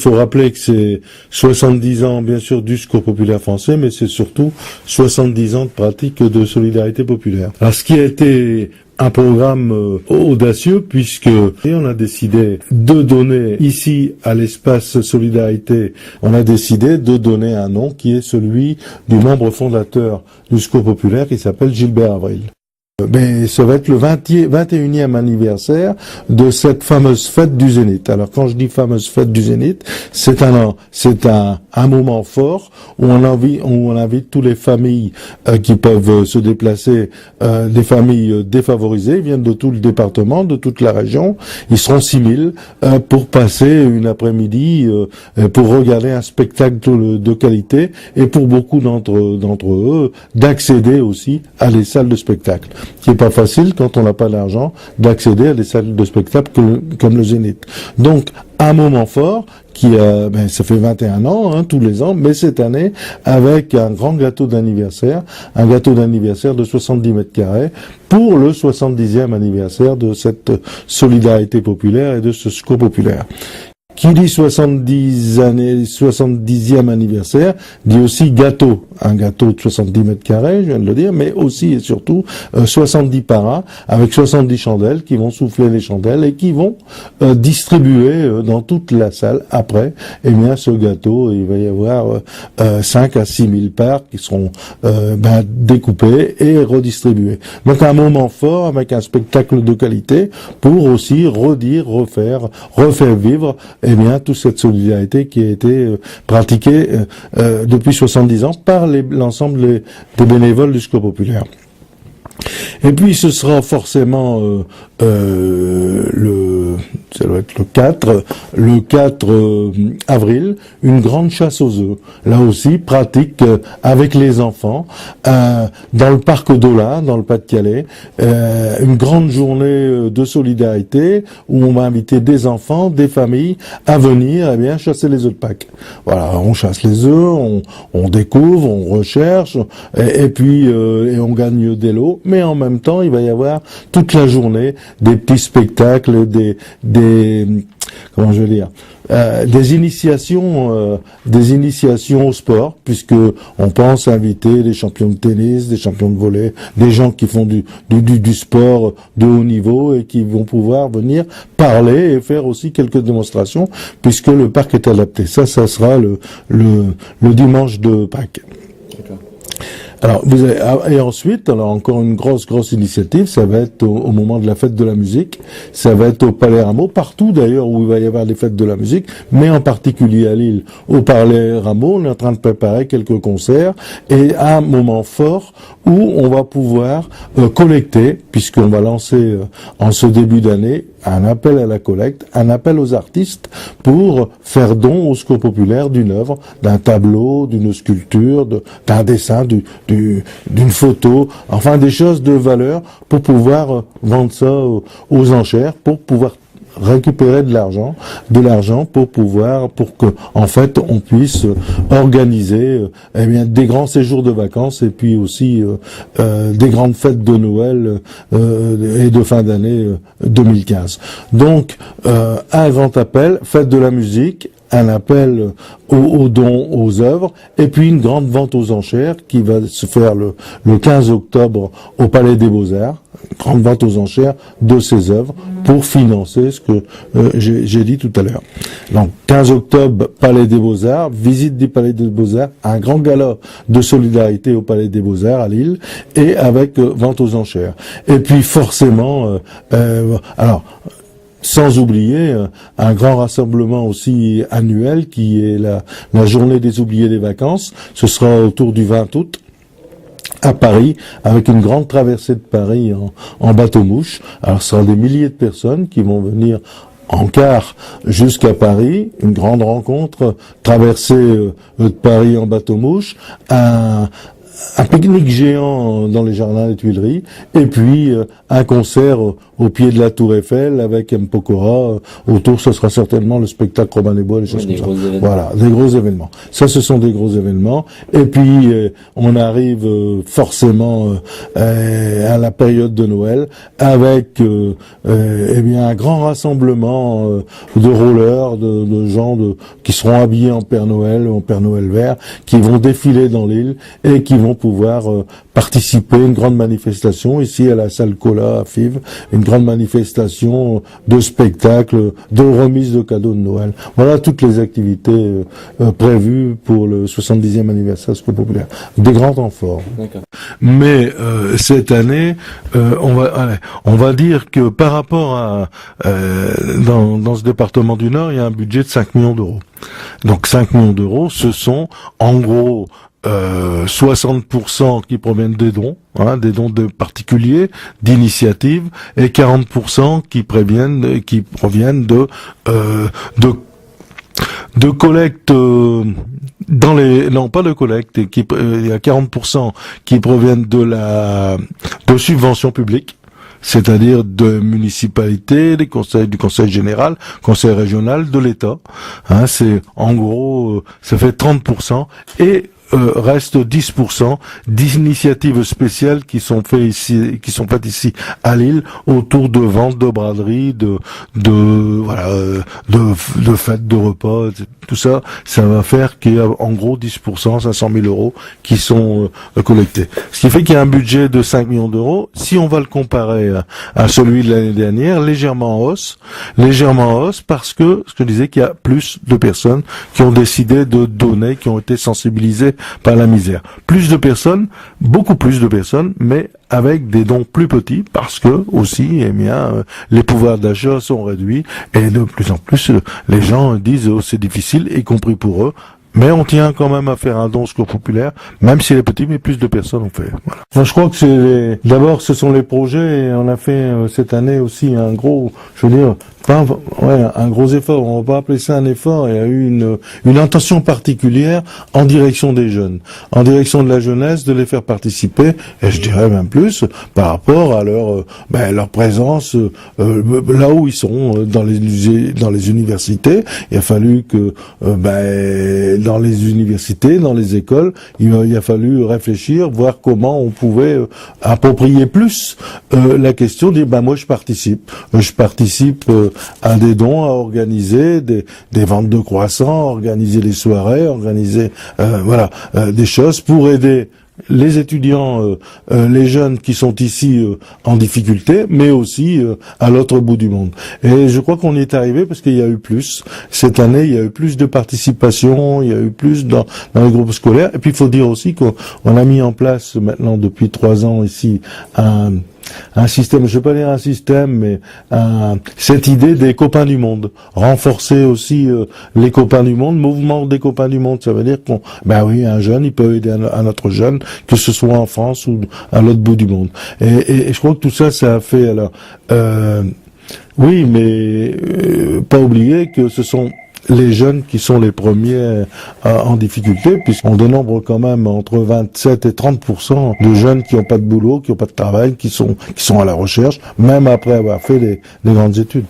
faut rappeler que c'est 70 ans, bien sûr, du Secours populaire français, mais c'est surtout 70 ans de pratique de solidarité populaire. Alors, ce qui a été un programme audacieux, puisque on a décidé de donner ici à l'espace Solidarité, on a décidé de donner un nom qui est celui du membre fondateur du Secours populaire qui s'appelle Gilbert Avril. Mais ça va être le 21e anniversaire de cette fameuse fête du Zénith. Alors quand je dis fameuse fête du Zénith, c'est un moment fort où on invite toutes les familles qui peuvent se déplacer, des familles défavorisées, ils viennent de tout le département, de toute la région. Ils seront 6000 pour passer une après-midi, pour regarder un spectacle de qualité et pour beaucoup d'entre eux d'accéder aussi à les salles de spectacle. Qui est pas facile quand on n'a pas d'argent d'accéder à des salles de spectacle comme le Zénith. Donc un moment fort qui ça fait 21 ans, tous les ans, mais cette année avec un grand gâteau d'anniversaire, de 70 mètres carrés pour le 70e anniversaire de cette solidarité populaire et de ce secours populaire. Qui dit 70e anniversaire, dit aussi gâteau. Un gâteau de 70 mètres carrés, je viens de le dire, mais aussi et surtout 70 paras avec 70 chandelles qui vont souffler les chandelles et qui vont distribuer dans toute la salle après, ce gâteau, il va y avoir 5 à 6 000 parts qui seront découpées et redistribuées. Donc un moment fort avec un spectacle de qualité pour aussi refaire vivre toute cette solidarité qui a été pratiquée depuis 70 ans par l'ensemble des bénévoles du Secours populaire. Et puis ce sera forcément ça doit être le 4 avril, une grande chasse aux œufs. Là aussi, pratique avec les enfants, dans le parc d'Ola, dans le Pas-de-Calais, une grande journée de solidarité où on va inviter des enfants, des familles à venir chasser les œufs de Pâques. Voilà, on chasse les œufs, on découvre, on recherche, et puis on gagne des lots, mais en même temps, il va y avoir toute la journée des petits spectacles, des initiations au sport, puisque on pense inviter des champions de tennis, des champions de volley, des gens qui font du sport de haut niveau et qui vont pouvoir venir parler et faire aussi quelques démonstrations, puisque le parc est adapté. Ça sera le dimanche de Pâques. D'accord. Alors, et ensuite, encore une grosse initiative, ça va être au moment de la fête de la musique, ça va être au Palais Rameau, partout d'ailleurs où il va y avoir des fêtes de la musique, mais en particulier à Lille, au Palais Rameau, on est en train de préparer quelques concerts, et un moment fort où on va pouvoir collecter, puisqu'on va lancer en ce début d'année un appel à la collecte, un appel aux artistes pour faire don au Secours populaire d'une œuvre, d'un tableau, d'une sculpture, d'un dessin, d'une photo, enfin des choses de valeur pour pouvoir vendre ça aux enchères, pour pouvoir récupérer de l'argent pour que en fait on puisse organiser des grands séjours de vacances et puis aussi des grandes fêtes de Noël et de fin d'année 2015. Donc un grand appel, fête de la musique, un appel aux dons aux œuvres et puis une grande vente aux enchères qui va se faire le 15 octobre au Palais des Beaux-Arts, grande vente aux enchères de ces œuvres pour financer ce que j'ai dit tout à l'heure. Donc 15 octobre, Palais des Beaux-Arts, visite du Palais des Beaux-Arts, un grand gala de solidarité au Palais des Beaux-Arts à Lille et avec vente aux enchères. Et puis forcément, sans oublier un grand rassemblement aussi annuel qui est la journée des oubliés des vacances. Ce sera autour du 20 août à Paris, avec une grande traversée de Paris en bateau-mouche. Alors ce sera des milliers de personnes qui vont venir en car jusqu'à Paris, une grande rencontre, traversée de Paris en bateau-mouche, un pique-nique géant dans les jardins des Tuileries, et puis un concert au pied de la Tour Eiffel avec M. Pokora. Autour, ce sera certainement le spectacle Robin des Bois, les choses comme ça. Voilà, des gros événements. Ça, ce sont des gros événements. Et puis, on arrive forcément à la période de Noël avec eh bien un grand rassemblement de rollers, de gens qui seront habillés en Père Noël, en Père Noël vert, qui vont défiler dans l'île et qui vont pouvoir participer à une grande manifestation ici à la salle Cola à Fives, une grande manifestation de spectacles, de remise de cadeaux de Noël. Voilà toutes les activités prévues pour le 70e anniversaire du Secours populaire. Des grands temps forts. Mais cette année, on va dire que par rapport à dans ce département du Nord, il y a un budget de 5 millions d'euros. Donc 5 millions d'euros, ce sont en gros 60% qui proviennent des dons de particuliers, d'initiatives, et 40% qui proviennent de collecte dans les pas de collecte, il y a 40% qui proviennent de subventions publiques, c'est-à-dire de municipalités, du conseil général, conseil régional, de l'État. C'est en gros, ça fait 30%, et reste 10% d'initiatives spéciales qui sont faites ici à Lille autour de ventes, de braderie, de fêtes, de repas, tout ça. Ça va faire qu'il y a en gros 10%, 500 000 euros qui sont collectés. Ce qui fait qu'il y a un budget de 5 millions d'euros. Si on va le comparer à celui de l'année dernière, légèrement en hausse parce que, ce que je disais, qu'il y a plus de personnes qui ont décidé de donner, qui ont été sensibilisées par la misère. Plus de personnes, beaucoup plus de personnes, mais avec des dons plus petits, parce que aussi, les pouvoirs d'achat sont réduits, et de plus en plus, les gens disent c'est difficile, y compris pour eux. Mais on tient quand même à faire un don au Secours populaire, même s'il est petit, mais plus de personnes ont fait. Voilà. Moi, je crois que d'abord, ce sont les projets, et on a fait cette année aussi un gros, un gros effort. On va pas appeler ça un effort. Il y a eu une intention particulière en direction des jeunes, en direction de la jeunesse, de les faire participer, et je dirais même plus par rapport à leur présence là où ils sont, dans les universités. Il a fallu que dans les universités, dans les écoles, il a fallu réfléchir, voir comment on pouvait approprier plus la question, dire moi je participe à des dons, à organiser des ventes de croissants, organiser des soirées, organiser des choses pour aider les étudiants, les jeunes qui sont ici en difficulté, mais aussi à l'autre bout du monde. Et je crois qu'on y est arrivé parce qu'il y a eu plus. Cette année, il y a eu plus de participation, il y a eu plus dans les groupes scolaires. Et puis il faut dire aussi qu'on a mis en place maintenant depuis 3 ans ici un système, je vais pas dire un système, mais cette idée des copains du monde. Renforcer aussi les copains du monde, mouvement des copains du monde, ça veut dire un jeune, il peut aider un autre jeune, que ce soit en France ou à l'autre bout du monde. Et je crois que tout ça, ça a fait oui, mais pas oublier que ce sont les jeunes qui sont les premiers en difficulté, puisqu'on dénombre quand même entre 27 et 30% de jeunes qui n'ont pas de boulot, qui n'ont pas de travail, qui sont à la recherche, même après avoir fait des grandes études.